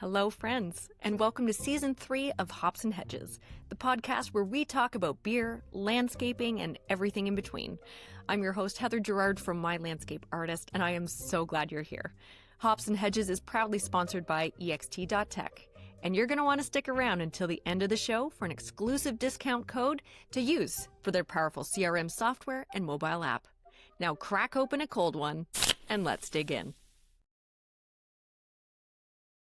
Hello, friends, and welcome to Season 3 of Hops and Hedges, the podcast where we talk about beer, landscaping, and everything in between. I'm your host, Heather Gerard from My Landscape Artist, and I am so glad you're here. Hops and Hedges is proudly sponsored by ext.tech, and you're going to want to stick around until the end of the show for an exclusive discount code to use for their powerful CRM software and mobile app. Now crack open a cold one, and let's dig in.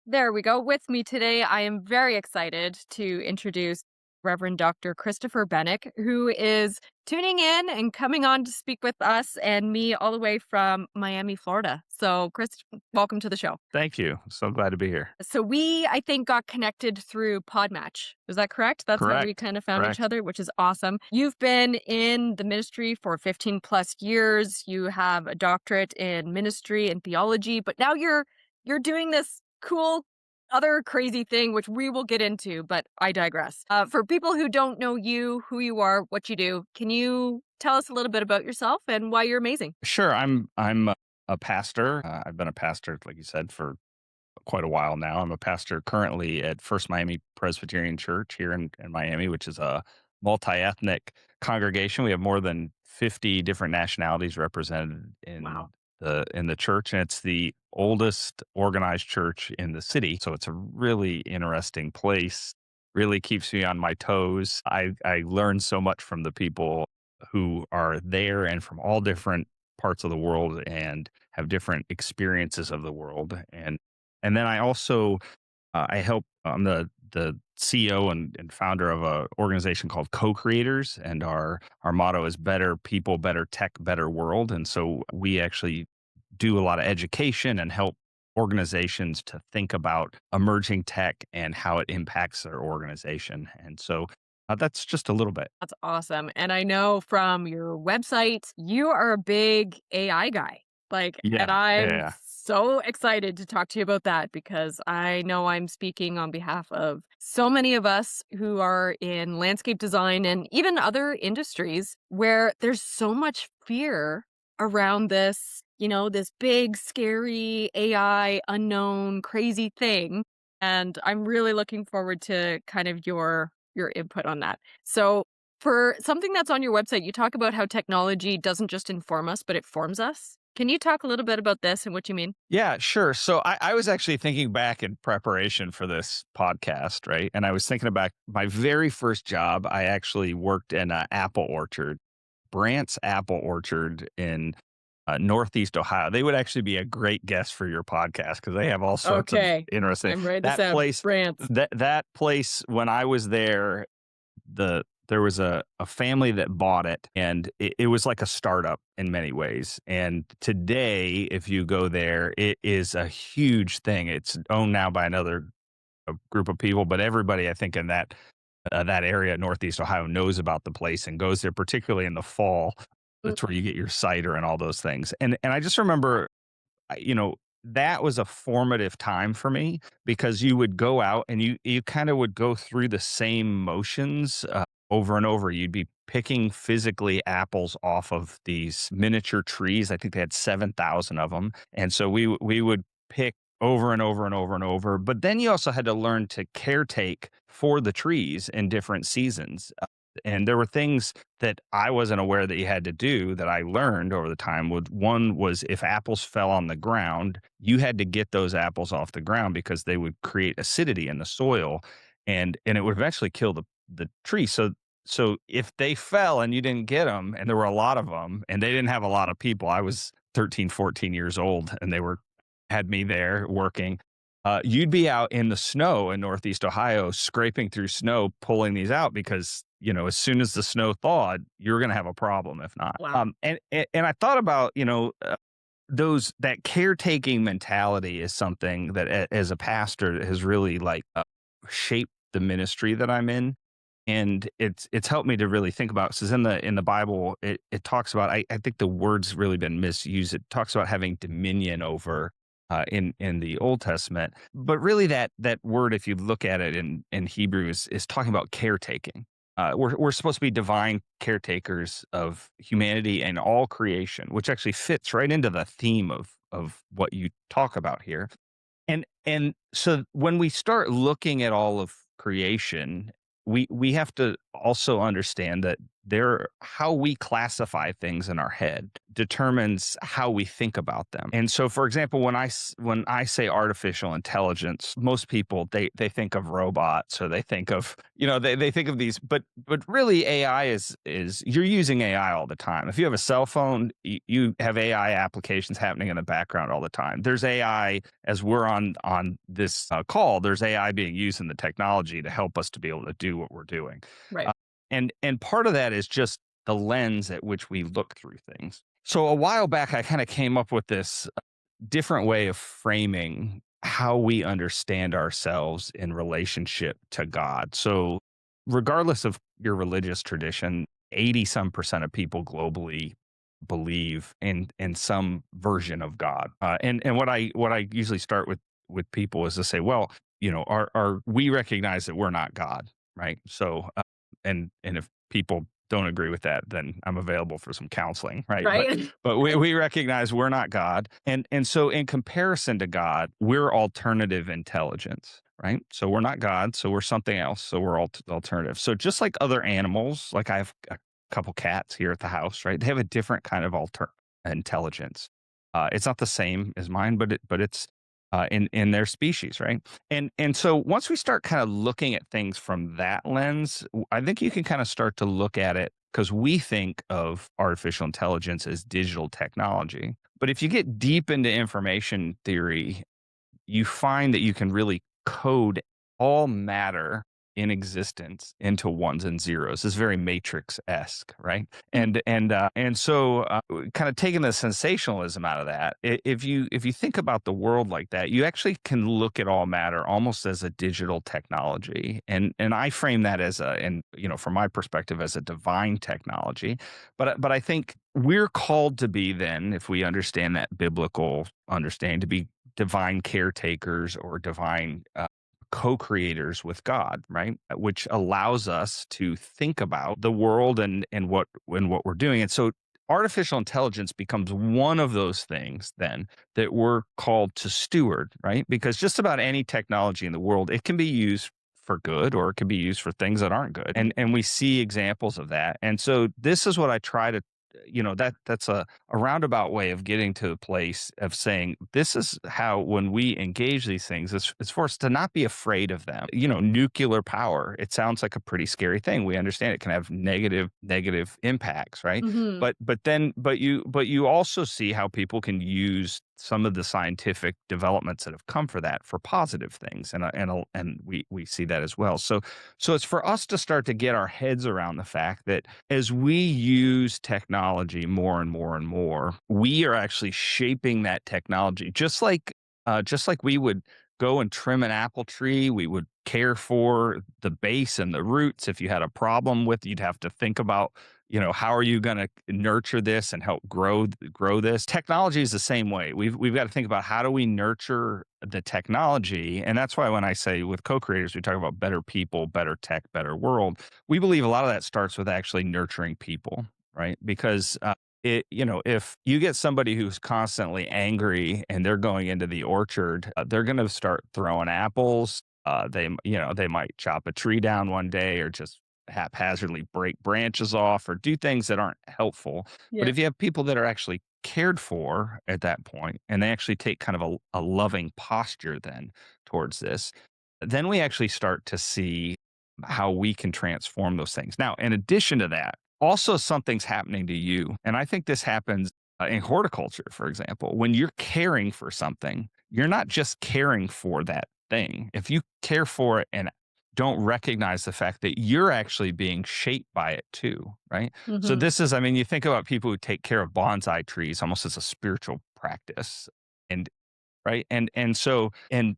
There we go. With me today, I am very excited to introduce Reverend Dr. Christopher Bennick, who is tuning in and coming on to speak with us and me all the way from Miami, Florida. So, Chris, welcome to the show. Thank you. So glad to be here. So I think, got connected through Podmatch. Is that correct? That's how we kind of found each other, which is awesome. You've been in the ministry for 15 plus years. You have a doctorate in ministry and theology, but now you're doing this cool other crazy thing, which we will get into, but I digress. For people who don't know you, who you are, what you do, can you tell us a little bit about yourself and why you're amazing? Sure. I'm a pastor. I've been a pastor, like you said, for quite a while now. I'm a pastor currently at First Miami Presbyterian Church here in Miami, which is a multi-ethnic congregation. We have more than 50 different nationalities represented in the church, and it's the oldest organized church in the city. So it's a really interesting place. Really keeps me on my toes. I learn so much from the people who are there and from all different parts of the world and have different experiences of the world. And then I also I help. I'm the CEO and founder of an organization called Co-Creators, and our motto is better people, better tech, better world. And so we actually do a lot of education and help organizations to think about emerging tech and how it impacts their organization. And so that's just a little bit. That's awesome. And I know from your website, you are a big AI guy. And I'm so excited to talk to you about that because I know I'm speaking on behalf of so many of us who are in landscape design and even other industries where there's so much fear around this, this big, scary AI, unknown, crazy thing. And I'm really looking forward to kind of your input on that. So for something that's on your website, you talk about how technology doesn't just inform us, but it forms us. Can you talk a little bit about this and what you mean? Yeah, sure. So I was actually thinking back in preparation for this podcast, right? And I was thinking about my very first job. I actually worked in an apple orchard, Brandt's Apple Orchard in Northeast Ohio. They would actually be a great guest for your podcast because they have all sorts of interesting. I'm writing this out. Brandt's. That place, when I was there, there was a family that bought it, and it was like a startup in many ways. And today, if you go there, it is a huge thing. It's owned now by another group of people, but everybody, I think, in that area, Northeast Ohio, knows about the place and goes there, particularly in the fall. That's where you get your cider and all those things. And I just remember, that was a formative time for me because you would go out and you kind of would go through the same motions over and over. You'd be picking physically apples off of these miniature trees. I think they had 7,000 of them. And so we would pick over and over and over and over. But then you also had to learn to caretake for the trees in different seasons. And there were things that I wasn't aware that you had to do that I learned over the time. One was if apples fell on the ground, you had to get those apples off the ground because they would create acidity in the soil, and it would eventually kill the tree. So if they fell and you didn't get them, and there were a lot of them, and they didn't have a lot of people, I was 13, 14 years old, and they had me there working. You'd be out in the snow in Northeast Ohio, scraping through snow, pulling these out because, as soon as the snow thawed, you're going to have a problem if not. Wow. And I thought about, that caretaking mentality is something that as a pastor has really shaped the ministry that I'm in. And it's helped me to really think about, because in the Bible, it talks about, I think the word's really been misused. It talks about having dominion over in the Old Testament. But really that word, if you look at it in Hebrew, is talking about caretaking. We're supposed to be divine caretakers of humanity and all creation, which actually fits right into the theme of what you talk about here. And so when we start looking at all of creation, we have to also understand that how we classify things in our head determines how we think about them. And so, for example, when I say artificial intelligence, most people they think of robots, or they think of, they think of these, but really AI is you're using AI all the time. If you have a cell phone, you have AI applications happening in the background all the time. There's AI as we're on this call. There's AI being used in the technology to help us to be able to do what we're doing. Right. Uh, and part of that is just the lens at which we look through things. So a while back, I kind of came up with this different way of framing how we understand ourselves in relationship to God. So, regardless of your religious tradition, 80 some percent of people globally believe in some version of God. And what I usually start with people is to say, well, are we recognize that we're not God, right? So, and if people don't agree with that, then I'm available for some counseling, right? But Right. but we recognize we're not God, and so in comparison to God, we're alternative intelligence, right? So we're not God, so we're something else, so we're alternative. So just like other animals, like I have a couple cats here at the house, right? They have a different kind of intelligence. It's not the same as mine, but it's in their species, right? And so once we start kind of looking at things from that lens, I think you can kind of start to look at it, because we think of artificial intelligence as digital technology. But if you get deep into information theory, you find that you can really code all matter in existence into ones and zeros. It's very matrix-esque, right? And so kind of taking the sensationalism out of that, if you think about the world like that, you actually can look at all matter almost as a digital technology. And I frame that as from my perspective, as a divine technology. But I think we're called to be, then, if we understand that biblical understanding, to be divine caretakers or divine co-creators with God, right? Which allows us to think about the world and what we're doing. And so artificial intelligence becomes one of those things then that we're called to steward, right? Because just about any technology in the world, it can be used for good, or it can be used for things that aren't good. And we see examples of that. And so this is what I try to, that's a roundabout way of getting to a place of saying, this is how, when we engage these things, it's for us to not be afraid of them. Nuclear power, it sounds like a pretty scary thing. We understand it can have negative impacts, right? Hmm. But you also see how people can use some of the scientific developments that have come for that for positive things, and we see that as well. So it's for us to start to get our heads around the fact that as we use technology more and more and more, we are actually shaping that technology. Just like we would go and trim an apple tree, we would care for the base and the roots. If you had a problem with, you'd have to think about, how are you going to nurture this and help grow this. Technology is the same way. We've got to think about, how do we nurture the technology? And that's why when I say with co-creators, we talk about better people, better tech, better world. We believe a lot of that starts with actually nurturing people, right? Because if you get somebody who's constantly angry and they're going into the orchard, they're going to start throwing apples. They might chop a tree down one day, or just haphazardly break branches off, or do things that aren't helpful. But Yeah. if you have people that are actually cared for at that point, and they actually take kind of a loving posture then towards this, then we actually start to see how we can transform those things. Now, in addition to that, also something's happening to you. And I think this happens in horticulture, for example. When you're caring for something, you're not just caring for that thing. If you care for it and don't recognize the fact that you're actually being shaped by it too, right? So Hmm. this is, I mean, you think about people who take care of bonsai trees almost as a spiritual practice. And right. And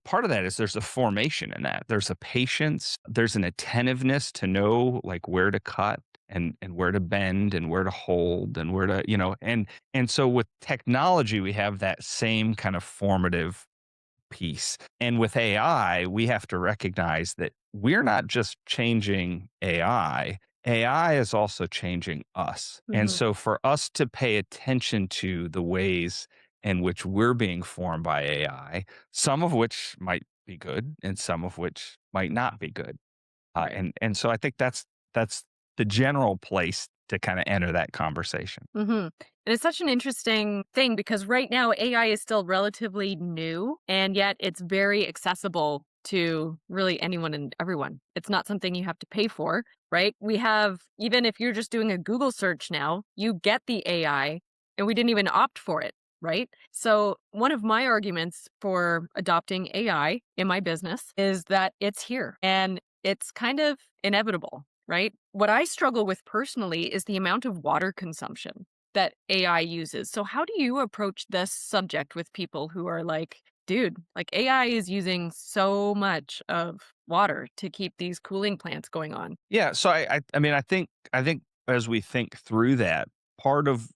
part of that is there's a formation in that. There's a patience, there's an attentiveness to know, like, where to cut and where to bend and where to hold and where to, and so with technology, we have that same kind of formative piece. And with AI, we have to recognize that we're not just changing AI is also changing us. And Hmm. so for us to pay attention to the ways in which we're being formed by AI, some of which might be good and some of which might not be good. Right. And so I think that's the general place to kind of enter that conversation. And it's such an interesting thing because right now AI is still relatively new and yet it's very accessible to really anyone and everyone. It's not something you have to pay for, right? We have, even if you're just doing a Google search now, you get the AI and we didn't even opt for it, right? So, one of my arguments for adopting AI in my business is that it's here and it's kind of inevitable, right? What I struggle with personally is the amount of water consumption that AI uses. So, how do you approach this subject with people who are like, dude, like AI is using so much of water to keep these cooling plants going on? Yeah, so I mean, I think as we think through that, part of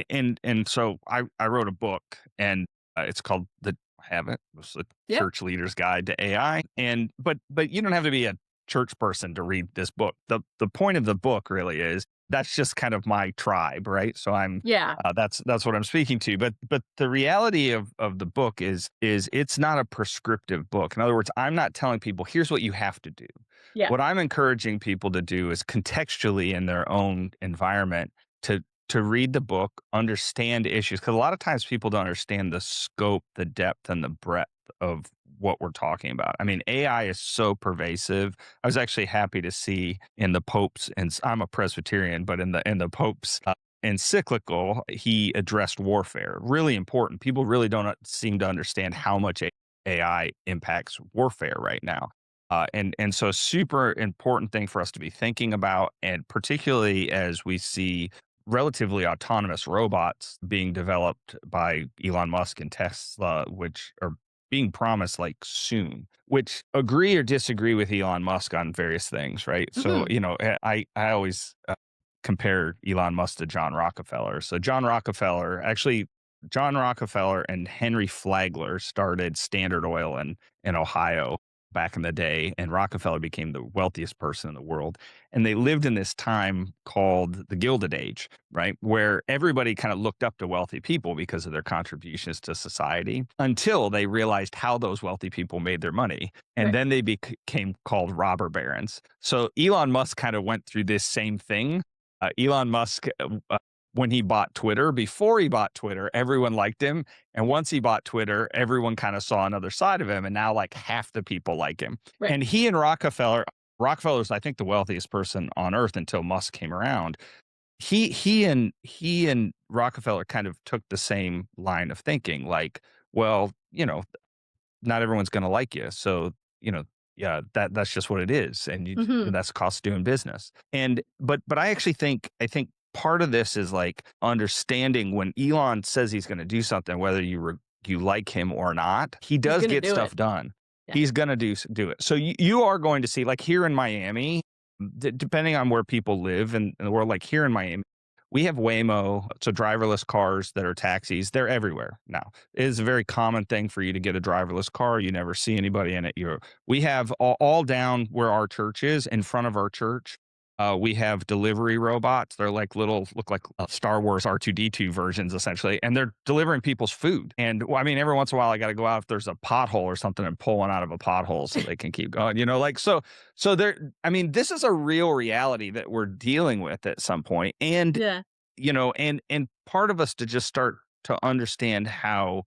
and so I wrote a book and it's called I have it. It's the Yeah. Church Leader's Guide to AI. And but you don't have to be a church person to read this book. The point of the book really is that's just kind of my tribe, right? So I'm Yeah. that's what I'm speaking to. But the reality of the book is it's not a prescriptive book. In other words, I'm not telling people here's what you have to do. Yeah. What I'm encouraging people to do is contextually in their own environment to to read the book, understand issues, because a lot of times people don't understand the scope, the depth, and the breadth of what we're talking about. I mean, AI is so pervasive. I was actually happy to see in the Pope's, and I'm a Presbyterian, but in the Pope's encyclical, he addressed warfare. Really important. People really don't seem to understand how much AI impacts warfare right now. And so super important thing for us to be thinking about, and particularly as we see relatively autonomous robots being developed by Elon Musk and Tesla, which are being promised like soon, which agree or disagree with Elon Musk on various things, right? So, Hmm. you know, I always compare Elon Musk to John Rockefeller. So John Rockefeller and Henry Flagler started Standard Oil in Ohio back in the day, and Rockefeller became the wealthiest person in the world. And they lived in this time called the Gilded Age, right? Where everybody kind of looked up to wealthy people because of their contributions to society until they realized how those wealthy people made their money. And Right. then they became called robber barons. So Elon Musk kind of went through this same thing. Elon Musk, when he bought Twitter, before he bought Twitter, everyone liked him. And once he bought Twitter, everyone kind of saw another side of him. And now, like, half the people like him. Right. And Rockefeller's, I think, the wealthiest person on earth until Musk came around. He and Rockefeller kind of took the same line of thinking, like, well, you know, not everyone's going to like you. So, you know, yeah, that's just what it is. Hmm. And that's the cost of doing business. But I think part of this is like understanding when Elon says he's going to do something, whether you like him or not, he He's does gonna get do it. stuff done. Yeah. He's going to do it. So you are going to see, like here in Miami, depending on where people live in the world, like here in Miami, we have Waymo, so driverless cars that are taxis. They're everywhere now. It is a very common thing for you to get a driverless car. You never see anybody in it. We have all down where our church is, in front of our church. We have delivery robots. They're like look like Star Wars R2D2 versions, essentially, and they're delivering people's food. And well, I mean, every once in a while, I got to go out if there's a pothole or something and pull one out of a pothole so they can keep going. You know, like so. So there. I mean, this is a real reality that we're dealing with at some point, and Yeah. you know, and part of us to just start to understand how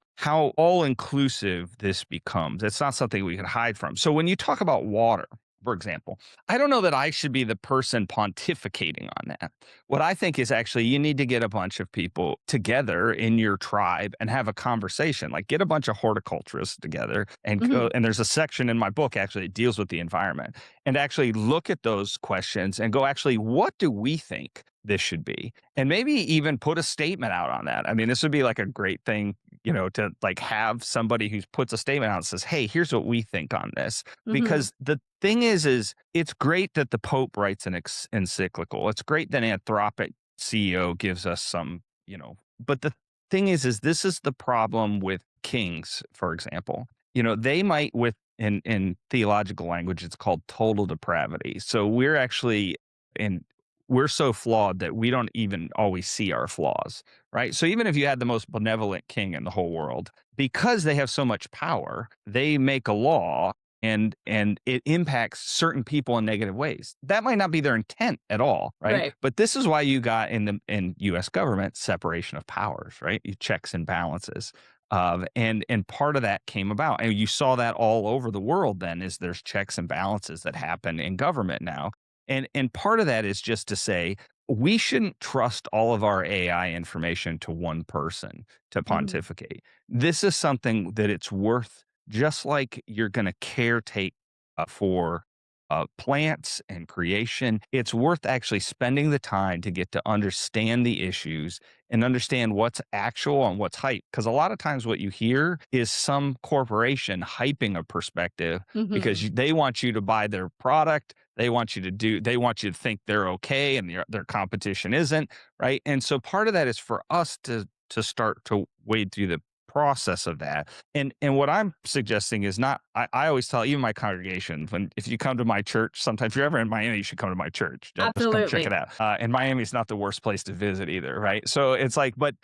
all inclusive this becomes. It's not something we can hide from. So when you talk about water, for example, I don't know that I should be the person pontificating on that. What I think is actually you need to get a bunch of people together in your tribe and have a conversation. Like get a bunch of horticulturists together Hmm. and there's a section in my book actually that deals with the environment and actually look at those questions and go, actually, what do we think this should be? And maybe even put a statement out on that. I mean, this would be like a great thing, you know, to like have somebody who puts a statement out and says, hey, here's what we think on this. Hmm. Because the thing is it's great that the Pope writes an encyclical. It's great that Anthropic CEO gives us some, you know, but the thing is this is the problem with kings, for example. You know, they might in theological language, it's called total depravity. So in we're so flawed that we don't even always see our flaws, right? So even if you had the most benevolent king in the whole world, because they have so much power, they make a law and it impacts certain people in negative ways. That might not be their intent at all, right? Right. But this is why you got in US government separation of powers, right? You checks and balances. And part of that came about. And you saw that all over the world then is there's checks and balances that happen in government now. And part of that is just to say we shouldn't trust all of our AI information to one person to Mhm. pontificate. This is something that it's worth, just like you're going to caretake for plants and creation. It's worth actually spending the time to get to understand the issues and understand what's actual and what's hype. Because a lot of times what you hear is some corporation hyping a perspective because Mhm. they want you to buy their product. They want you to think they're okay and their competition isn't, right? And so part of that is for us to start to wade through the process of that. And what I'm suggesting is not, I always tell even my congregation, when if you come to my church, sometimes if you're ever in Miami, you should come to my church. Just come check it Absolutely. out. And Miami is not the worst place to visit either, right? So it's like, but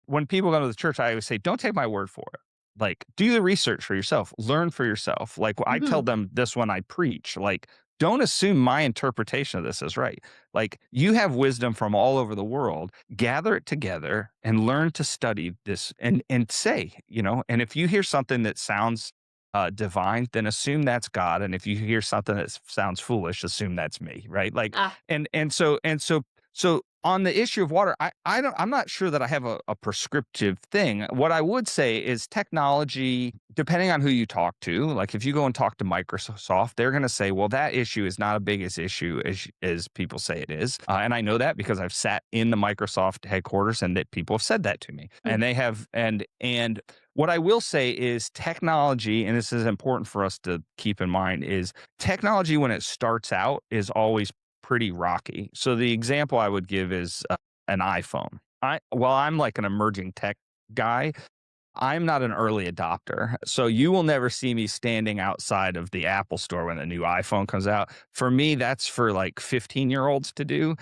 when people go to the church, I always say, don't take my word for it. Like, do the research for yourself, learn for yourself. Like I tell Mhm. them this when I preach, like, don't assume my interpretation of this is right. Like you have wisdom from all over the world, gather it together and learn to study this and say, and if you hear something that sounds divine, then assume that's God. And if you hear something that sounds foolish, assume that's me. Right. Like, Ah. so on the issue of water, I'm not sure that I have a prescriptive thing. What I would say is technology, depending on who you talk to, like if you go and talk to Microsoft, they're going to say, well, that issue is not a big as issue as people say it is. And I know that because I've sat in the Microsoft headquarters and that people have said that to me. And Mm. they have, and what I will say is technology, and this is important for us to keep in mind, is technology when it starts out is always pretty rocky. So the example I would give is an iPhone. I'm like an emerging tech guy. I'm not an early adopter. So you will never see me standing outside of the Apple store when the new iPhone comes out. For me, that's for like 15-year-olds to do.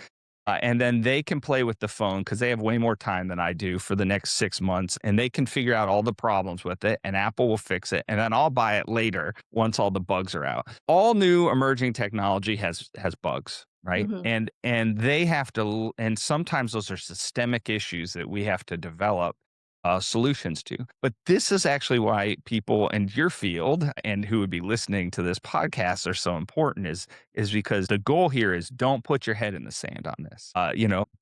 And then they can play with the phone because they have way more time than I do for the next 6 months. And they can figure out all the problems with it, and Apple will fix it. And then I'll buy it later once all the bugs are out. All new emerging technology has bugs, right? Mhm. And they have to, and sometimes those are systemic issues that we have to develop solutions to. But this is actually why people in your field and who would be listening to this podcast are so important is because the goal here is don't put your head in the sand on this.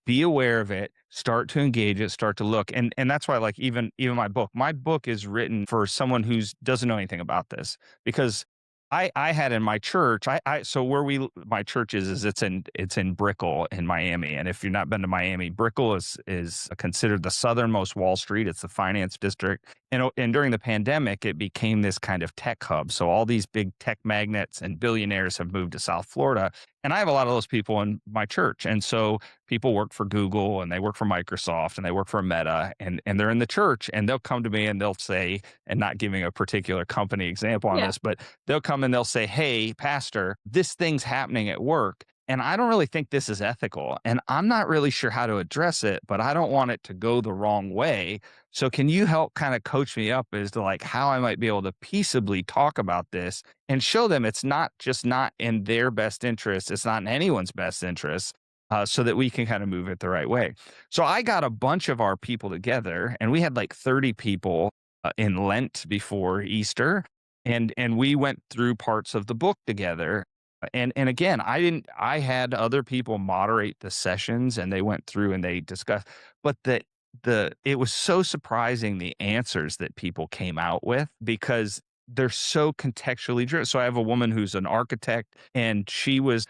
Be aware of it, start to engage it, start to look. And that's why like even my book is written for someone who doesn't know anything about this because I had in my church, so where my church is it's in Brickell in Miami. And if you've not been to Miami, Brickell is considered the southernmost Wall Street. It's the finance district. And during the pandemic, it became this kind of tech hub. So all these big tech magnates and billionaires have moved to South Florida. And I have a lot of those people in my church. And so people work for Google and they work for Microsoft and they work for Meta and they're in the church and they'll come to me and they'll say, and not giving a particular company example on Yeah. this, but they'll come and they'll say, hey, pastor, this thing's happening at work. And I don't really think this is ethical. And I'm not really sure how to address it, but I don't want it to go the wrong way. So can you help kind of coach me up as to like how I might be able to peaceably talk about this and show them it's not just not in their best interest. It's not in anyone's best interest. So that we can kind of move it the right way. So I got a bunch of our people together and we had like 30 people in Lent before Easter. And we went through parts of the book together. And again, I had other people moderate the sessions and they went through and they discussed, but it was so surprising the answers that people came out with because they're so contextually driven. So I have a woman who's an architect and she was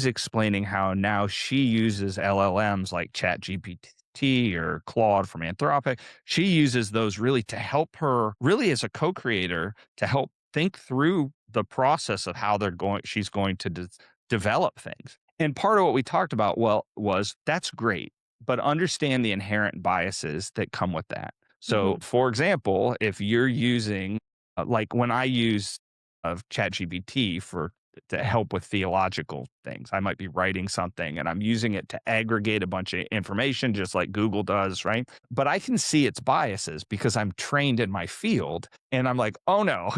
explaining how now she uses LLMs like ChatGPT or Claude from Anthropic. She uses those really to help her really as a co-creator to help think through the process of how she's going to develop things. And part of what we talked about was that's great, but understand the inherent biases that come with that. So, Mhm. for example, if you're using like when I use ChatGPT for to help with theological things. I might be writing something and I'm using it to aggregate a bunch of information, just like Google does, right? But I can see its biases because I'm trained in my field, and I'm like, oh no,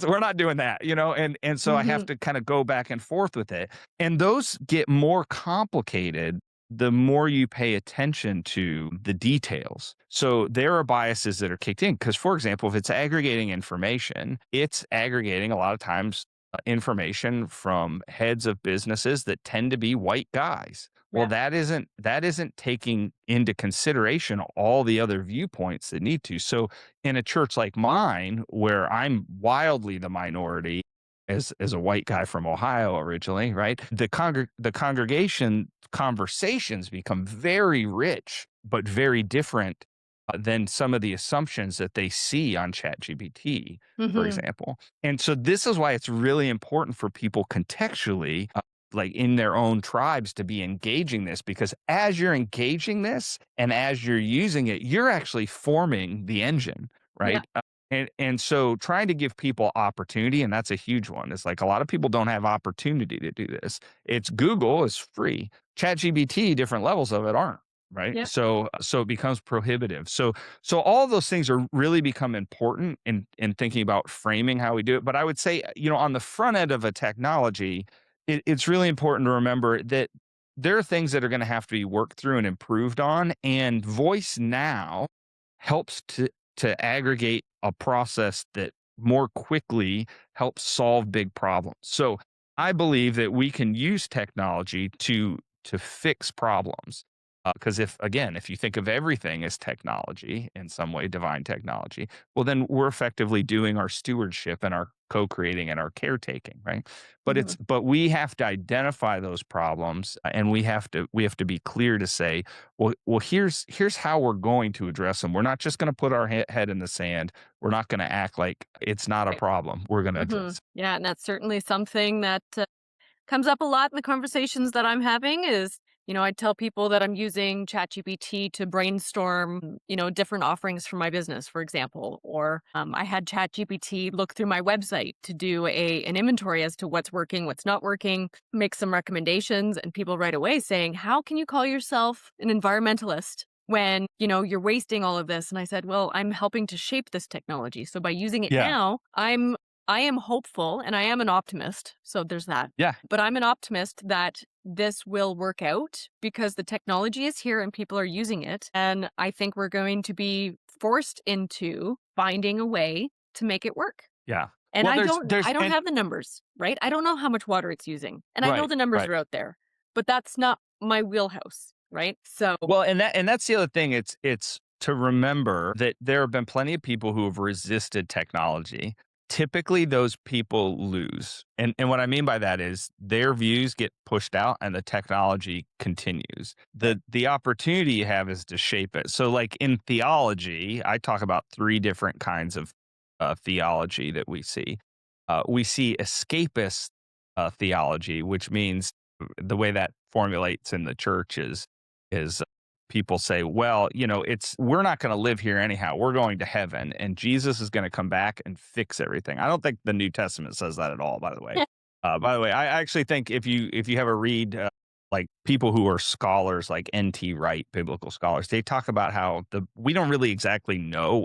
we're not doing that, and so I have Mhm. to kind of go back and forth with it. And those get more complicated the more you pay attention to the details. So there are biases that are kicked in because, for example, if it's aggregating information, it's aggregating a lot of times information from heads of businesses that tend to be white guys. Well, Yeah. that isn't taking into consideration all the other viewpoints that need to. So in a church like mine, where I'm wildly the minority, as a white guy from Ohio originally, right? The congregation conversations become very rich, but very different than some of the assumptions that they see on ChatGPT, for Mhm. example. And so this is why it's really important for people contextually, like in their own tribes, to be engaging this, because as you're engaging this and as you're using it, you're actually forming the engine, Yeah. right? And so trying to give people opportunity, and that's a huge one. It's like a lot of people don't have opportunity to do this. It's Google is free. ChatGPT, different levels of it aren't, right? Yep. So it becomes prohibitive. So all of those things are really become important in thinking about framing how we do it. But I would say, on the front end of a technology, it's really important to remember that there are things that are going to have to be worked through and improved on. And voice now helps to aggregate a process that more quickly helps solve big problems. So I believe that we can use technology to fix problems. Because if you think of everything as technology in some way, divine technology, well, then we're effectively doing our stewardship and our co-creating and our caretaking, right? Mhm. But we have to identify those problems, and we have to be clear to say, well, here's how we're going to address them. We're not just going to put our head in the sand. We're not going to act like it's not a Right. problem. We're going to Mhm. address. Yeah, and that's certainly something that comes up a lot in the conversations that I'm having is, I tell people that I'm using ChatGPT to brainstorm, different offerings for my business, for example. Or I had ChatGPT look through my website to do an inventory as to what's working, what's not working, make some recommendations, and people right away saying, "How can you call yourself an environmentalist when, you're wasting all of this?" And I said, "Well, I'm helping to shape this technology. So by using it Yeah, now, I am hopeful and I am an optimist. So there's that. yeah, But I'm an optimist that this will work out because the technology is here and people are using it. And I think we're going to be forced into finding a way to make it work. yeah. And Well, I there's don't there's I don't and have the numbers, right? I don't know how much water it's using. And I know right, the numbers right. are out there, but that's not my wheelhouse, right? So, Well, and that's the other thing. It's to remember that there have been plenty of people who have resisted technology. Typically, those people lose, and what I mean by that is their views get pushed out, and the technology continues. right. The opportunity you have is to shape it. So, like in theology, I talk about three different kinds of theology that we see. We see escapist theology, which means the way that formulates in the church is people say, well, it's we're not going to live here anyhow. We're going to heaven, and Jesus is going to come back and fix everything. I don't think the New Testament says that at all. By the way, I actually think if you have a read. Like people who are scholars, like N.T. Wright, biblical scholars, they talk about how we don't really exactly know.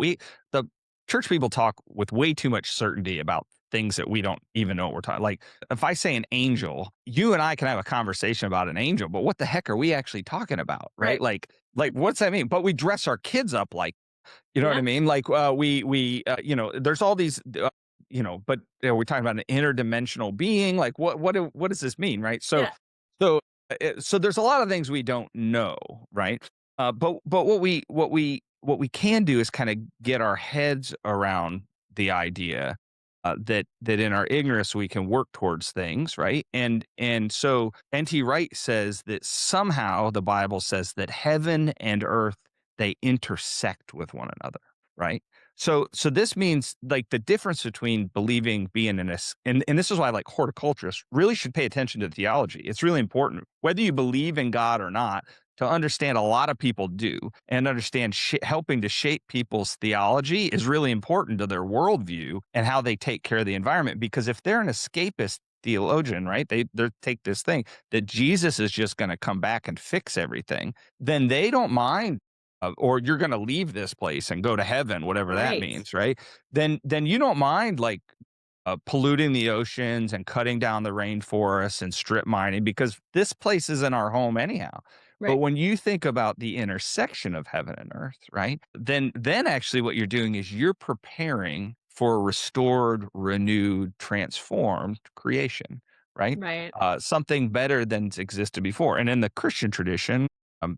The church people talk with way too much certainty about things that we don't even know what we're talking. Like if I say an angel, you and I can have a conversation about an angel, but what the heck are we actually talking about, right? Right. Like what's that mean? But we dress our kids up like, you know what Yeah. I mean? Like we there's all these but we're talking about an interdimensional being. Like what does this mean, right? Yeah. So so there's a lot of things we don't know, right? But what we can do is kind of get our heads around the idea that in our ignorance we can work towards things, right? And so N.T. Wright says that somehow the Bible says that heaven and earth, they intersect with one another, right? So this means like the difference between believing being in this, and this is why like horticulturists really should pay attention to theology. It's really important whether you believe in God or not, to understand a lot of people do, and understand helping to shape people's theology is really important to their worldview and how they take care of the environment. Because if they're an escapist theologian, right? They take this thing that Jesus is just going to come back and fix everything. Then they don't mind, or you're going to leave this place and go to heaven, whatever that Right. means, right? Then you don't mind like polluting the oceans and cutting down the rainforests and strip mining because this place isn't our home anyhow. But Right. when you think about the intersection of heaven and earth, right? Then actually what you're doing is you're preparing for a restored, renewed, transformed creation, right? Right. Something better than's existed before. And in the Christian tradition,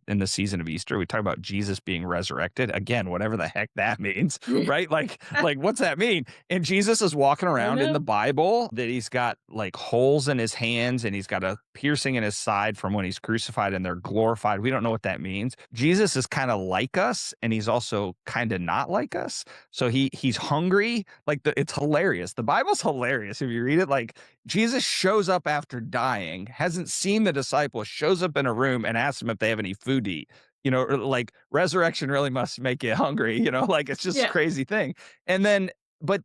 in the season of Easter, we talk about Jesus being resurrected. Again, whatever the heck that means, right? Like what's that mean? And Jesus is walking Oh, around in the no. Bible that he's got like holes in his hands and he's got a piercing in his side from when he's crucified and they're glorified. We don't know what that means. Jesus is kind of like us and he's also kind of not like us. So he's hungry. It's hilarious. The Bible's hilarious if you read it. Like Jesus shows up after dying, hasn't seen the disciples, shows up in a room and asks them if they have any food to eat. Like resurrection really must make you hungry, like it's just a Yeah. crazy thing. And then, but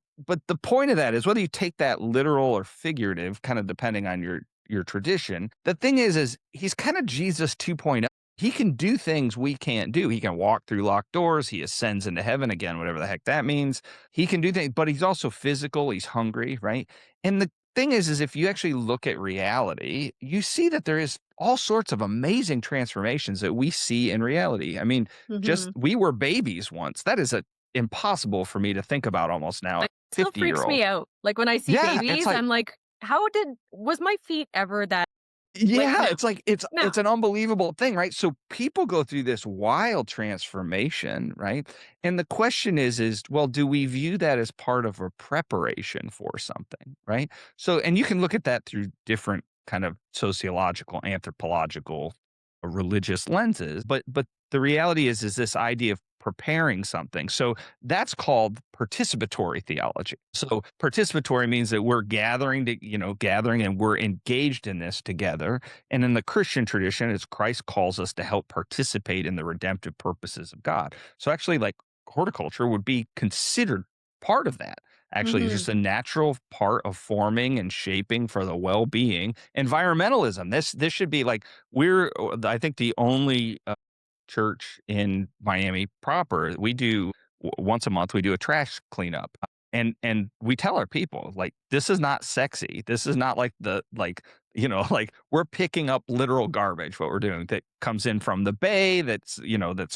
the point of that is whether you take that literal or figurative, kind of depending on your tradition. The thing is he's kind of Jesus 2.0. He can do things we can't do. He can walk through locked doors. He ascends into heaven again, whatever the heck that means. He can do things, but he's also physical. He's hungry, right? And the thing is if you actually look at reality, you see that there is all sorts of amazing transformations that we see in reality. I mean, just Mhm. we were babies once. That is impossible for me to think about almost now. It still 50 year freaks me old. out. Like, when I see Yeah, it's babies, like I'm like, "How did was my feet ever that" like, yeah, no. it's like it's No. an unbelievable thing, right? So people go through this wild transformation, right? And the question is well, do we view that as part of a preparation for something, right? So and you can look at that through different kind of sociological, anthropological, religious lenses, but the reality is this idea of preparing something. So that's called participatory theology. So participatory means that we're gathering and we're engaged in this together. And in the Christian tradition, it's Christ calls us to help participate in the redemptive purposes of God. So actually, like horticulture would be considered part of that. Actually, it's Mhm. just a natural part of forming and shaping for the well-being. Environmentalism. This should be like I think the only church in Miami proper, we do once a month, we do a trash cleanup. And we tell our people, like, this is not sexy. This is not like like we're picking up literal garbage, what we're doing that comes in from the bay. That's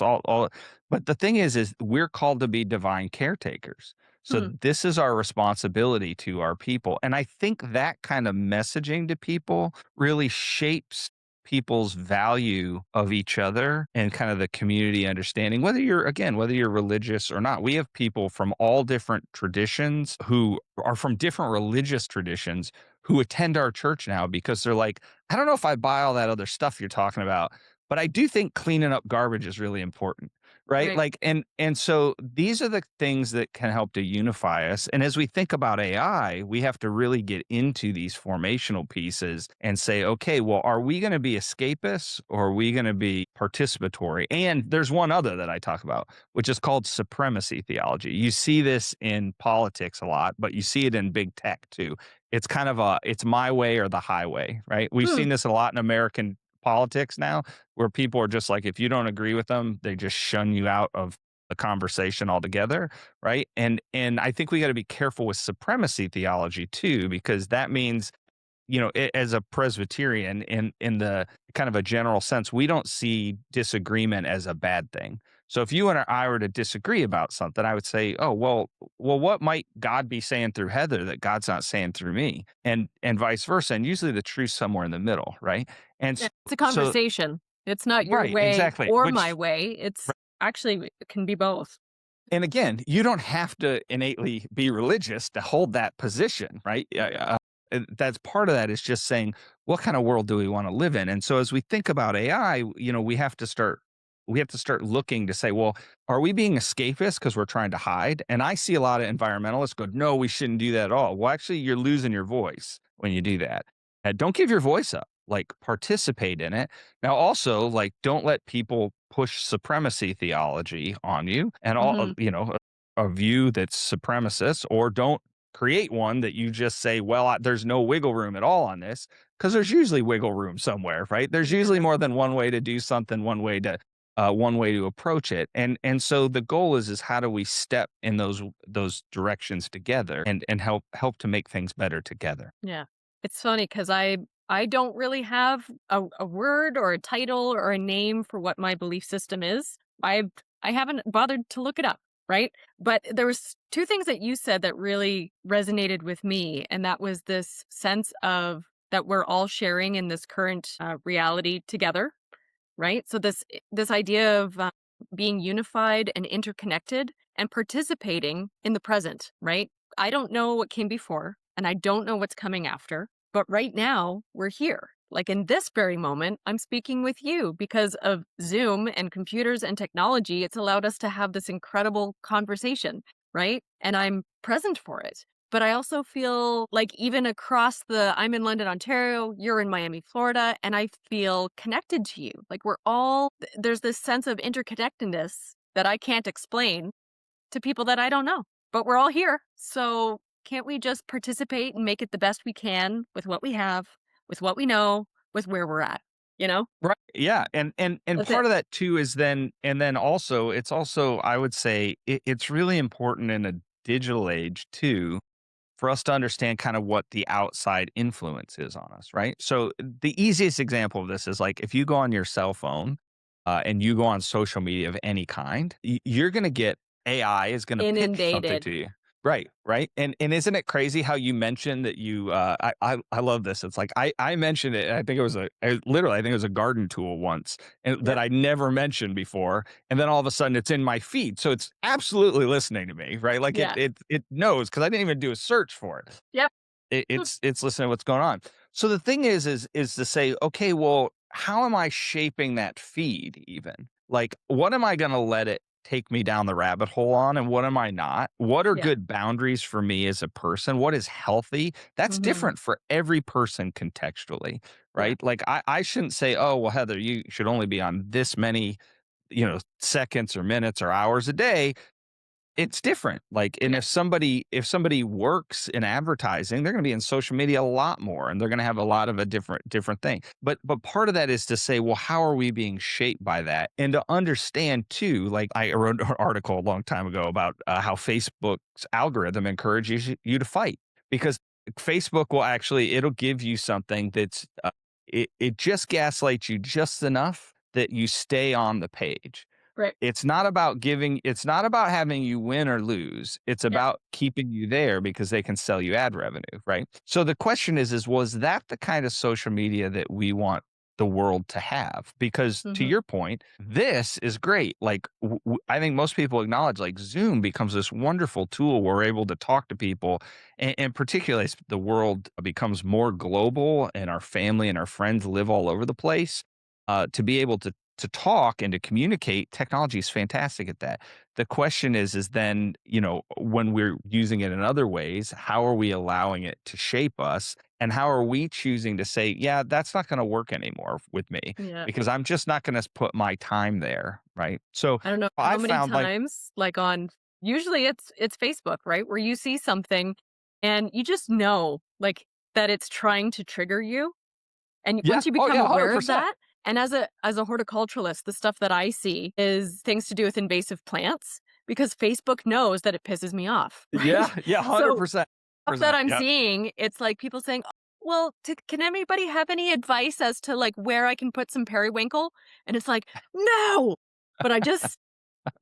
all. But the thing is we're called to be divine caretakers. So Hmm. this is our responsibility to our people. And I think that kind of messaging to people really shapes people's value of each other and kind of the community understanding, whether you're religious or not. We have people from all different traditions who are from different religious traditions who attend our church now because they're like, I don't know if I buy all that other stuff you're talking about, but I do think cleaning up garbage is really important. Right. Right. Like, and so these are the things that can help to unify us. And as we think about AI, we have to really get into these formational pieces and say, okay, well, are we going to be escapists or are we going to be participatory? And there's one other that I talk about, which is called supremacy theology. You see this in politics a lot, but you see it in big tech too. It's kind of it's my way or the highway, right? We've Hmm. seen this a lot in American politics now where people are just like, if you don't agree with them, they just shun you out of the conversation altogether, right? And I think we got to be careful with supremacy theology too, because that means, as a Presbyterian, in the kind of a general sense, we don't see disagreement as a bad thing. So if you and I were to disagree about something, I would say, oh, well, what might God be saying through Heather that God's not saying through me, and vice versa. And usually the truth's somewhere in the middle, right? And Yeah, it's a so conversation. It's not your right, way exactly. or my Which way. It's actually it can be both. And again, you don't have to innately be religious to hold that position, right? And that's part of that is just saying, what kind of world do we want to live in? And so as we think about AI, we have to start looking to say, well, are we being escapists because we're trying to hide? And I see a lot of environmentalists go, no, we shouldn't do that at all. Well, actually, you're losing your voice when you do that. Don't give your voice up. Like participate in it. Now, also, like, don't let people push supremacy theology on you and all, Mhm. a view that's supremacist, or don't create one that you just say, well, there's no wiggle room at all on this, because there's usually wiggle room somewhere, right? There's usually Yeah. more than one way to do something, one way to approach it. And so the goal is how do we step in those directions together and help to make things better together. Yeah. It's funny because I don't really have a word or a title or a name for what my belief system is. I haven't bothered to look it up, right? But there was two things that you said that really resonated with me, and that was this sense of that we're all sharing in this current reality together, right? So this idea of being unified and interconnected and participating in the present, right? I don't know what came before, and I don't know what's coming after, but right now we're here. Like in this very moment, I'm speaking with you because of Zoom and computers and technology. It's allowed us to have this incredible conversation, right? And I'm present for it. But I also feel like even across I'm in London, Ontario, you're in Miami, Florida, and I feel connected to you. Like there's this sense of interconnectedness that I can't explain to people that I don't know, but we're all here. So can't we just participate and make it the best we can with what we have, with what we know, with where we're at, you know? Right. Yeah. And That's part it. of that too is then also it's also, I would say, it's really important in a digital age too for us to understand kind of what the outside influence is on us, right? So the easiest example of this is like if you go on your cell phone and you go on social media of any kind, you're going to get AI is going to pitch something Inundated. to you. Right, right, and isn't it crazy how you mentioned that you? I love this. It's like I mentioned it. I think it was literally I think it was a garden tool once and, that Yep. I never mentioned before, and then all of a sudden it's in my feed, so it's absolutely listening to me, right? Like Yeah. it knows because I didn't even do a search for it. Yep. It's listening to what's going on. So the thing is to say, okay, well, how am I shaping that feed even? Like, what am I going to let it take me down the rabbit hole on, and what am I not? What are Yeah. good boundaries for me as a person? What is healthy? That's Hmm. different for every person contextually, Yeah. right? Like, I shouldn't say, oh, well, Heather, you should only be on this many, seconds or minutes or hours a day. It's different. Like, and Yeah. if somebody works in advertising, they're gonna be in social media a lot more, and they're gonna have a lot of a different thing. But part of that is to say, well, how are we being shaped by that? And to understand too, like I wrote an article a long time ago about how Facebook's algorithm encourages you to fight because Facebook it'll give you something that's it just gaslights you just enough that you stay on the page. Right. It's not about having you win or lose. It's Yeah. about keeping you there because they can sell you ad revenue, right? So the question is was that the kind of social media that we want the world to have? Because to Hmm. your point, this is great. Like I think most people acknowledge like Zoom becomes this wonderful tool. We're able to talk to people and particularly as the world becomes more global and our family and our friends live all over the place. To be able to talk and to communicate, technology is fantastic at that. The question is then, when we're using it in other ways, how are we allowing it to shape us? And how are we choosing to say, yeah, that's not going to work anymore with me Yeah. because I'm just not going to put my time there. Right. So I don't know I how many found like, times, like usually it's Facebook, right? Where you see something and you just know like that it's trying to trigger you. And yeah, once you oh, become yeah, aware of 100%. that, and as a horticulturalist, the stuff that I see is things to do with invasive plants because Facebook knows that it pisses me off, right? Yeah, yeah, So 100%. stuff that I'm Yeah. seeing, it's like people saying, "Oh, well, can anybody have any advice as to like where I can put some periwinkle?" And it's like, no, but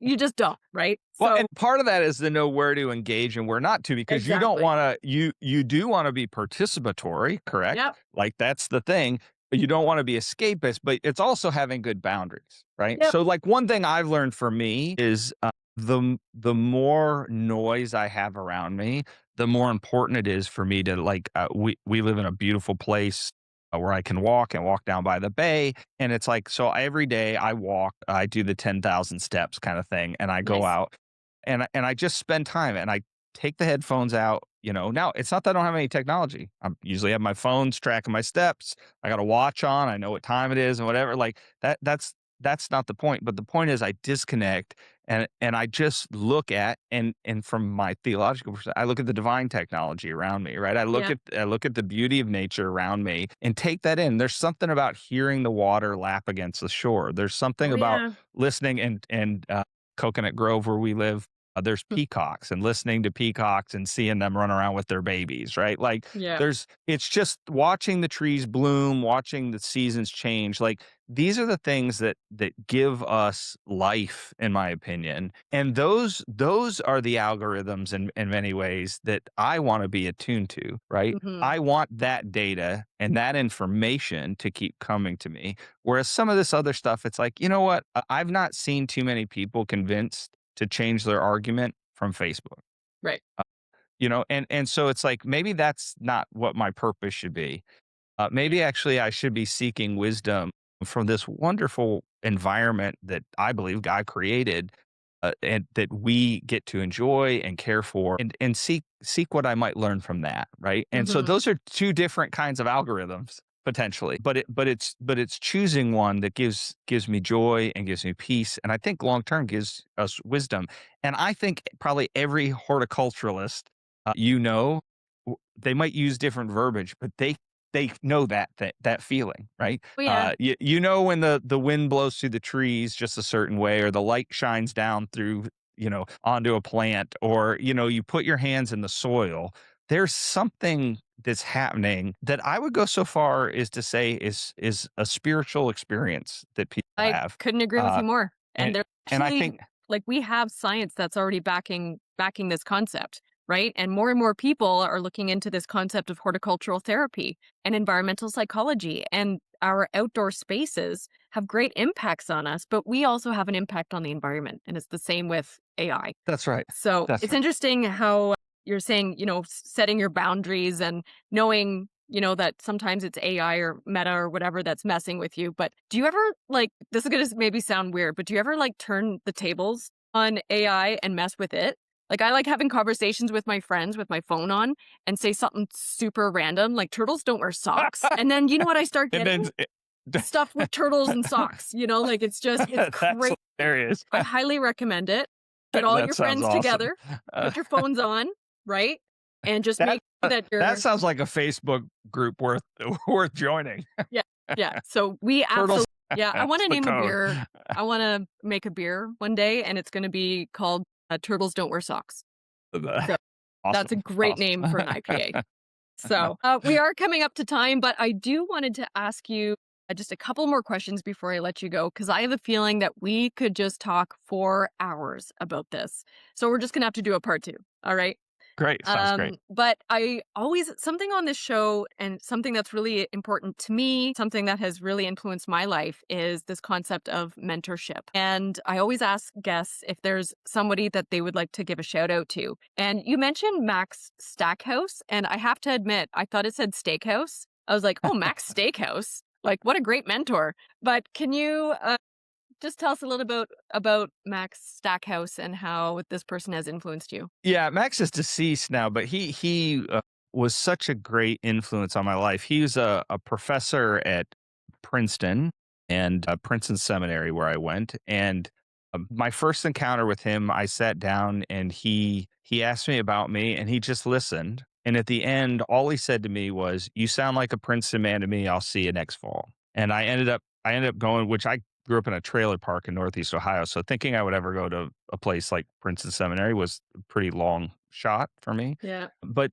you just don't, right? Well, and So part of that is to know where to engage and where not to, because you don't exactly. wanna you do wanna be participatory, correct? Yep. Like, that's the thing, but you don't wanna be escapist, but it's also having good boundaries, right? Yep. So, like, one thing I've learned for me is, the more noise I have around me, the more important it is for me to, like, we live in a beautiful place, where I can walk and walk down by the bay, and it's like so every day I walk, I do the 10,000 steps kinda thing, and I go Nice. out and I just spend time and I take the headphones out, Now, it's not that I don't have any technology. I usually have my phones tracking my steps. I got a watch on. I know what time it is and whatever. Like that's that's not the point. But the point is I disconnect and I just look at and from my theological perspective, I look at the divine technology around me, right? Yeah. I look at the beauty of nature around me and take that in. There's something about hearing the water lap against the shore. There's something Oh, about yeah. listening and Coconut Grove where we live. There's peacocks and listening to peacocks and seeing them run around with their babies, right? Like Yeah. it's just watching the trees bloom, watching the seasons change. Like these are the things that give us life, in my opinion. And those are the algorithms in many ways that I want to be attuned to, right? Mhm. I want that data and that information to keep coming to me. Whereas some of this other stuff, it's like, you know what? I've not seen too many people convinced to change their argument from Facebook. Right. And so it's like maybe that's not what my purpose should be. Maybe actually I should be seeking wisdom from this wonderful environment that I believe God created, and that we get to enjoy and care for, and seek what I might learn from that, right? And so Mhm. those are two different kinds of algorithms potentially, but it's choosing one that gives me joy and gives me peace, and I think long term gives us wisdom. And I think probably every horticulturalist, they might use different verbiage, but they know that feeling, right? Oh, yeah. You know when the wind blows through the trees just a certain way, or the light shines down through, onto a plant, or you put your hands in the soil. There's something that's happening that I would go so far as to say is a spiritual experience that people I have, couldn't agree with uh, you more. And and there's and I actually think like we have science that's already backing this concept, right? And more people are looking into this concept of horticultural therapy and environmental psychology. And our outdoor spaces have great impacts on us, but we also have an impact on the environment. And it's the same with AI. that's right, So that's it's right. interesting how you're saying, setting your boundaries and knowing, that sometimes it's AI or Meta or whatever that's messing with you. But do you ever like, this is going to maybe sound weird, but do you ever like turn the tables on AI and mess with it? Like I like having conversations with my friends with my phone on and say something super random, like turtles don't wear socks. And then you know what I start And then getting? Stuff with turtles and socks, like it's that's crazy. hilarious. I highly recommend it. Get all That your sounds friends awesome. together, Uh, put your phones on, right? And just that make sure that that you're sounds like a Facebook group worth worth joining. yeah, yeah. So we Turtles, absolutely yeah, I that's wanna the name a code. beer. I wanna make a beer one day, and it's gonna be called, Turtles Don't Wear Socks. So that's a Awesome, great name for awesome. an IPA. So, we are coming up to time, but I do wanted to ask you just a couple more questions before I let you go, because I have a feeling that we could just talk for hours about this. So we're just gonna have to do a part two. All right. Great, sounds great. But I always something on this show and something that's really important to me, something that has really influenced my life is this concept of mentorship. And I always ask guests if there's somebody that they would like to give a shout out to. And you mentioned Max Stackhouse, and I have to admit, I thought it said steakhouse. I was like, oh, Max Steakhouse. Like, what a great mentor. But can you just tell us a little about Max Stackhouse and how this person has influenced you? Yeah, Max is deceased now, but he was such a great influence on my life. He was a professor at Princeton and Princeton Seminary where I went. And my first encounter with him, I sat down and he asked me about me, and he just listened. And at the end, all he said to me was, "You sound like a Princeton man to me. I'll see you next fall." And I ended up going, which I grew up in a trailer park in Northeast Ohio. So thinking I would ever go to a place like Princeton Seminary was a pretty long shot for me. Yeah. But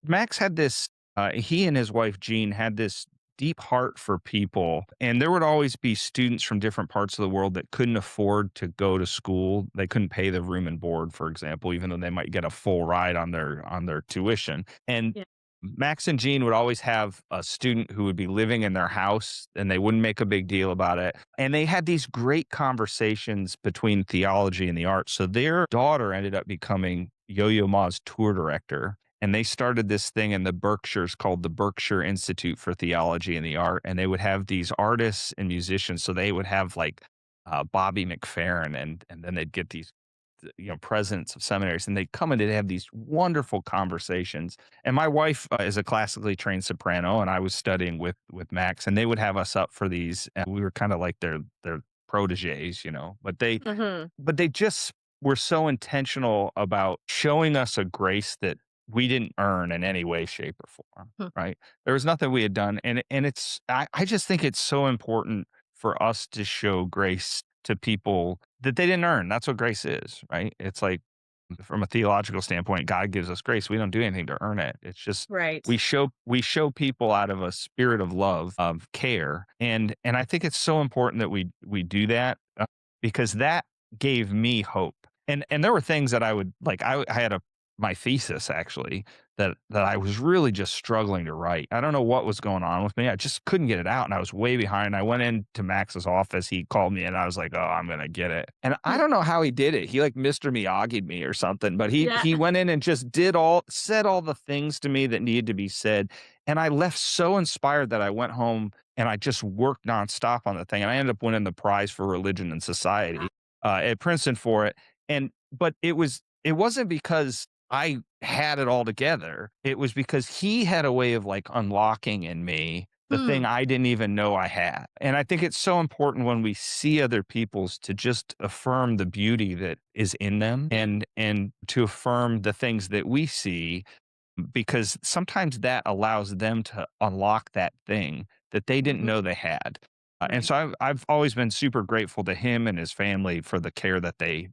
Max had this. He and his wife Jean had this deep heart for people, and there would always be students from different parts of the world that couldn't afford to go to school. They couldn't pay the room and board, for example, even though they might get a full ride on their tuition. And Yeah. Max and Jean would always have a student who would be living in their house and they wouldn't make a big deal about it. And they had these great conversations between theology and the arts. So their daughter ended up becoming Yo-Yo Ma's tour director. And they started this thing in the Berkshires called the Berkshire Institute for Theology and the Art. And they would have these artists and musicians. So they would have like Bobby McFerrin, and then they'd get these presidents of seminaries, and they come in and they have these wonderful conversations. And my wife is a classically trained soprano, and I was studying with Max, and they would have us up for these, and we were kind of like their proteges, Mhm. but they just were so intentional about showing us a grace that we didn't earn in any way, shape, or form, Hmm. right? There was nothing we had done, and I just think it's so important for us to show grace to people that they didn't earn. That's what grace is, right? It's like from a theological standpoint, God gives us grace. We don't do anything to earn it. It's just Right. we show people out of a spirit of love, of care, and I think it's so important that we do that because that gave me hope. And there were things that I would like. I had my thesis actually that I was really just struggling to write. I don't know what was going on with me. I just couldn't get it out, and I was way behind. I went into Max's office. He called me, and I was like, "Oh, I'm gonna get it." And I Hmm. don't know how he did it. He like Mr. Miyagi'd me or something, but he Yeah. he went in and just said all the things to me that needed to be said, and I left so inspired that I went home and I just worked nonstop on the thing, and I ended up winning the prize for religion and society at Princeton for it. And but it wasn't because I had it all together. It was because he had a way of like unlocking in me the Hmm. thing I didn't even know I had. And I think it's so important when we see other people's to just affirm the beauty that is in them and to affirm the things that we see because sometimes that allows them to unlock that thing that they didn't Mhm. know they had. And Right. so I've always been super grateful to him and his family for the care that they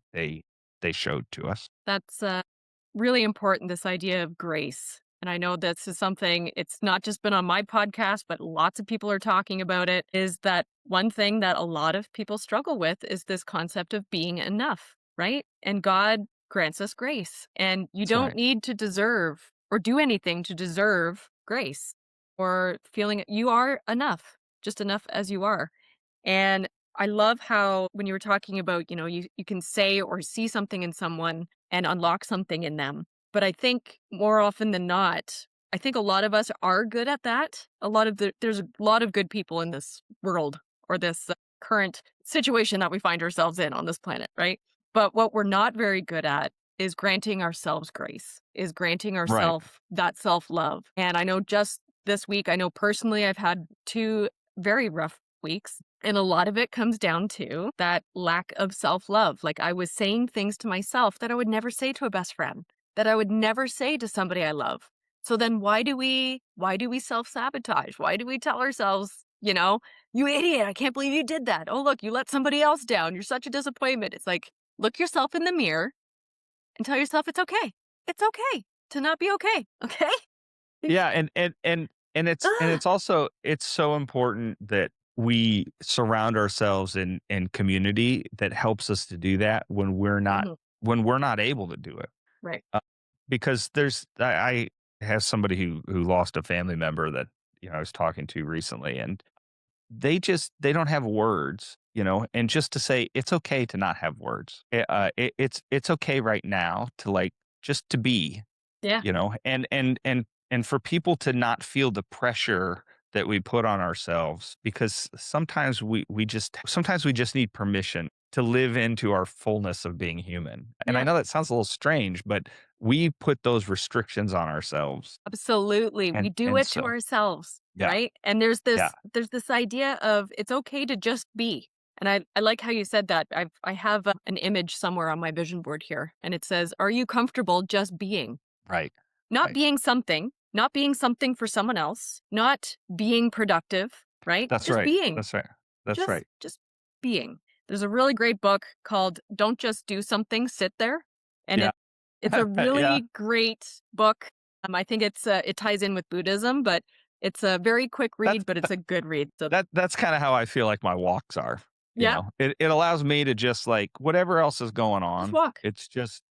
showed to us. That's really important, this idea of grace. And I know this is something, it's not just been on my podcast, but lots of people are talking about it. Is that one thing that a lot of people struggle with is this concept of being enough, right? And God grants us grace. And you That's don't right. need to deserve or do anything to deserve grace or feeling you are enough, just enough as you are. And I love how when you were talking about, you can say or see something in someone and unlock something in them. But I think more often than not, I think a lot of us are good at that. There's a lot of good people in this world or this current situation that we find ourselves in on this planet, right? But what we're not very good at is granting ourselves grace, is granting Right. ourselves that self-love. And I know just this week, I know personally I've had two very rough weeks. And a lot of it comes down to that lack of self love. Like I was saying things to myself that I would never say to a best friend, that I would never say to somebody I love. So then why do we self sabotage? Why do we tell ourselves, you idiot, I can't believe you did that. Oh, look, you let somebody else down. You're such a disappointment. It's like, look yourself in the mirror and tell yourself it's okay. It's okay to not be okay. Okay. Yeah, and it's also it's so important that we surround ourselves in community that helps us to do that Mhm. when we're not able to do it. Right. Because I have somebody who lost a family member that I was talking to recently, and they don't have words, and just to say it's okay to not have words. It's okay right now to like just to be, Yeah. and for people to not feel the pressure that we put on ourselves because sometimes we just need permission to live into our fullness of being human. And I Yeah. know that sounds a little strange, but we put those restrictions on ourselves. Absolutely. We do And it to so ourselves, yeah, right? And there's yeah, this idea of it's okay to just be. And I like how you said that. I have an image somewhere on my vision board here and it says, "Are you comfortable just being?" right, Not right. being something, not being something for someone else, not being productive, right? That's Just right. being. That's right. That's Just right. just being. There's a really great book called Don't Just Do Something, Sit There. And Yeah. it's a Yeah. really great book. I think it ties in with Buddhism, but it's a very quick That's read, but it's a good read. So that's kinda how I feel like my walks are, yeah, It allows me to just, like, whatever else is going just on, walk it's just,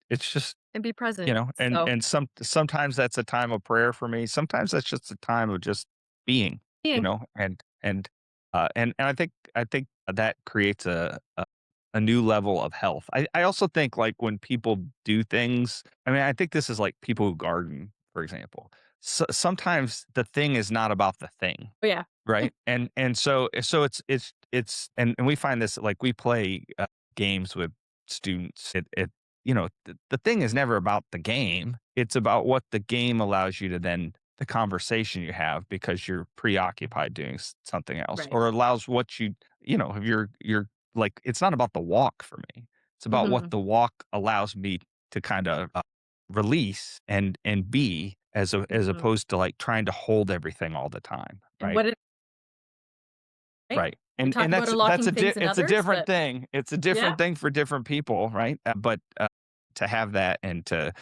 and be present. So and sometimes that's a time of prayer for me, sometimes that's just a time of just being, being. and I think that creates a new level of health. I also think, like, when people do things I mean, I think this is like people who garden, for example. Sometimes the thing is not about the thing. Oh yeah. Right? And so and we find this, like, we play, games with students at the thing is never about the game. It's about what the game allows you to then the conversation you have because you're preoccupied doing something else, Right. or allows what if you're like, it's not about the walk for me. It's about what Mhm. the walk allows me to kind of release and be as Mhm. opposed to like trying to hold everything all the time, And right? what it right? Right. We And talk about that's unlocking things in it's a others, different but thing. It's a yeah. different thing for different people, right? But to have that and to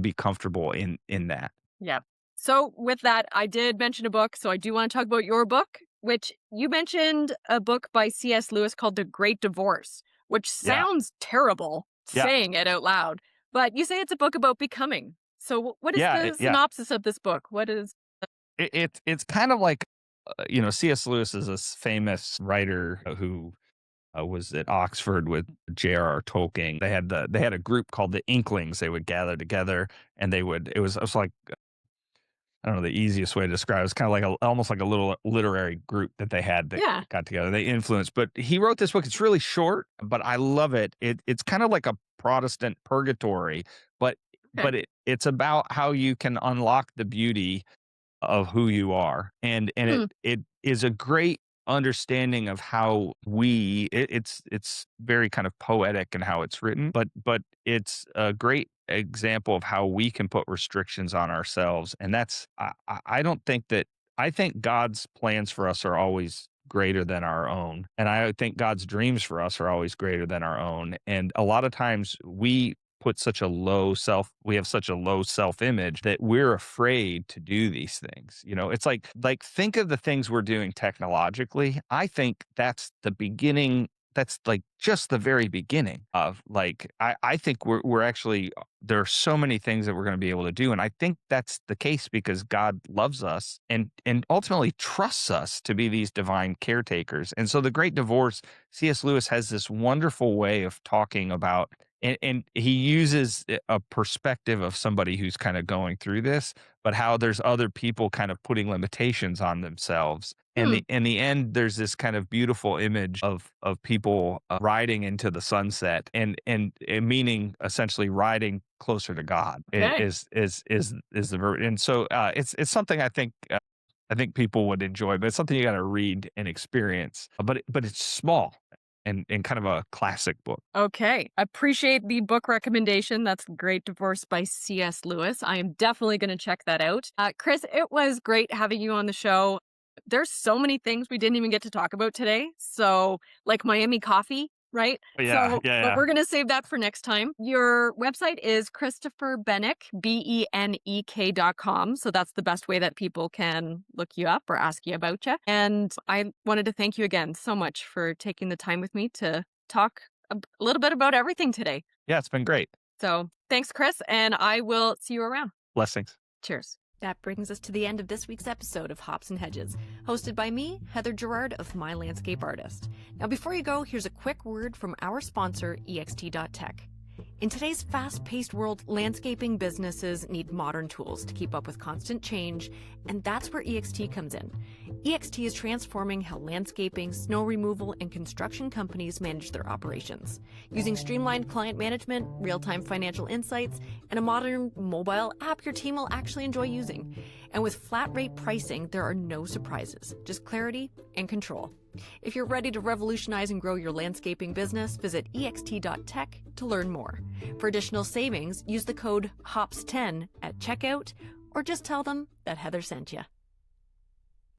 be comfortable in that. Yeah. So with that, I did mention a book, so I do want to talk about your book, which you mentioned a book by C.S. Lewis called The Great Divorce, which Yeah. sounds terrible Yeah. saying it out loud, but you say it's a book about becoming. So what is Yeah, the yeah. synopsis of this book? What is It's kind of like C.S. Lewis is this famous writer who was at Oxford with J.R.R. Tolkien. They had a group called the Inklings. They would gather together and it was like, I don't know the easiest way to describe it. It's kind of like almost like a little literary group that they had that Yeah. got together. They influenced, but he wrote this book. It's really short, but I love it. It's kind of like a Protestant purgatory, but Okay. it's about how you can unlock the beauty of who you are. And Hmm. it is a great understanding of how it's very kind of poetic in how it's written, but it's a great example of how we can put restrictions on ourselves. And that's I don't think that I think God's plans for us are always greater than our own. And I think God's dreams for us are always greater than our own. And a lot of times we have such a low self-image that we're afraid to do these things. It's like think of the things we're doing technologically. I think that's the beginning. That's like just the very beginning of like I think we're actually there are so many things that we're going to be able to do. And I think that's the case because God loves us and ultimately trusts us to be these divine caretakers. And so the Great Divorce, C.S. Lewis has this wonderful way of talking about and he uses a perspective of somebody who's kind of going through this, but how there's other people kind of putting limitations on themselves. And Hmm. in the end, there's this kind of beautiful image of people riding into the sunset, and meaning essentially riding closer to God Okay. is the verb. And so it's something I think people would enjoy, but it's something you got to read and experience. But it's small and kind of a classic book. Okay. Appreciate the book recommendation. That's Great Divorce by C.S. Lewis. I am definitely going to check that out. Chris, it was great having you on the show. There's so many things we didn't even get to talk about today. So, like Miami coffee, right? Yeah, So, yeah, but yeah. we're going to save that for next time. Your website is Christopher Bennick, BENEK.com. So that's the best way that people can look you up or ask you about you. And I wanted to thank you again so much for taking the time with me to talk a little bit about everything today. Yeah, it's been great. So thanks, Chris, and I will see you around. Blessings. Cheers. That brings us to the end of this week's episode of Hops and Hedges, hosted by me, Heather Gerard of My Landscape Artist. Now, before you go, here's a quick word from our sponsor, ext.tech. In today's fast-paced world, landscaping businesses need modern tools to keep up with constant change, and that's where EXT comes in. EXT is transforming how landscaping, snow removal, and construction companies manage their operations. Using streamlined client management, real-time financial insights, and a modern mobile app your team will actually enjoy using. And with flat-rate pricing, there are no surprises, just clarity and control. If you're ready to revolutionize and grow your landscaping business, visit ext.tech to learn more. For additional savings, use the code HOPS10 at checkout, or just tell them that Heather sent you.